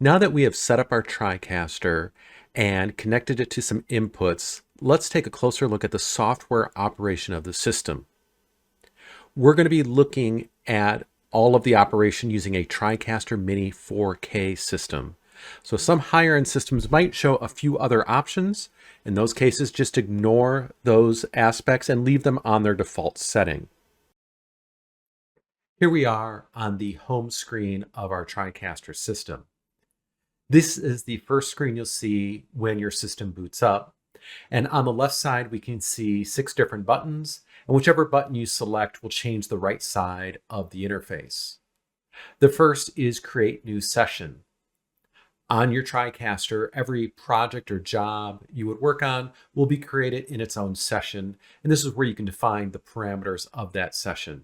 Now that we have set up our TriCaster and connected it to some inputs, let's take a closer look at the software operation of the system. We're going to be looking at all of the operation using a TriCaster Mini 4K system. So some higher end systems might show a few other options. In those cases, just ignore those aspects and leave them on their default setting. Here we are on the home screen of our TriCaster system. This is the first screen you'll see when your system boots up. And on the left side, we can see 6 different buttons, and whichever button you select will change the right side of the interface. The first is Create New Session. On your TriCaster, every project or job you would work on will be created in its own session, and this is where you can define the parameters of that session.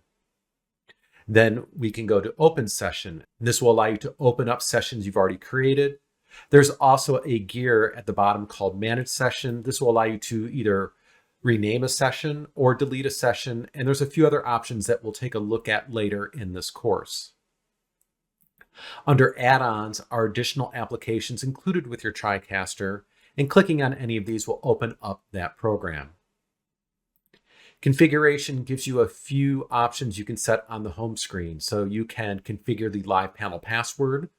Then we can go to Open Session. This will allow you to open up sessions you've already created. There's also a gear at the bottom called Manage Session. This will allow you to either rename a session or delete a session, and there's a few other options that we'll take a look at later in this course. Under Add-ons are additional applications included with your TriCaster, and clicking on any of these will open up that program. Configuration gives you a few options you can set on the home screen. So you can configure the live panel password,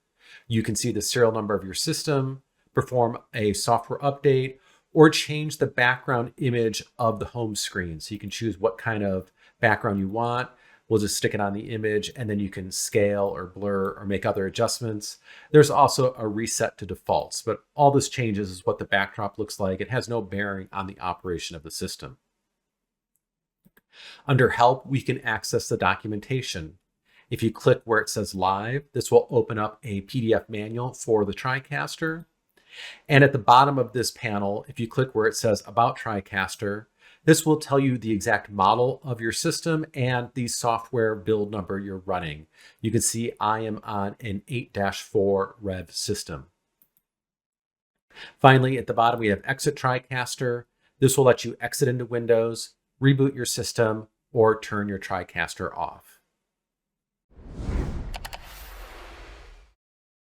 you can see the serial number of your system, perform a software update, or change the background image of the home screen. So you can choose what kind of background you want. We'll just stick it on the image, and then you can scale or blur or make other adjustments. There's also a reset to defaults, but all this changes is what the backdrop looks like. It has no bearing on the operation of the system. Under Help, we can access the documentation. If you click where it says Live, this will open up a PDF manual for the TriCaster. And at the bottom of this panel, if you click where it says About TriCaster, this will tell you the exact model of your system and the software build number you're running. You can see I am on an 8-4 Rev system. Finally, at the bottom, we have Exit TriCaster. This will let you exit into Windows, reboot your system, or turn your TriCaster off.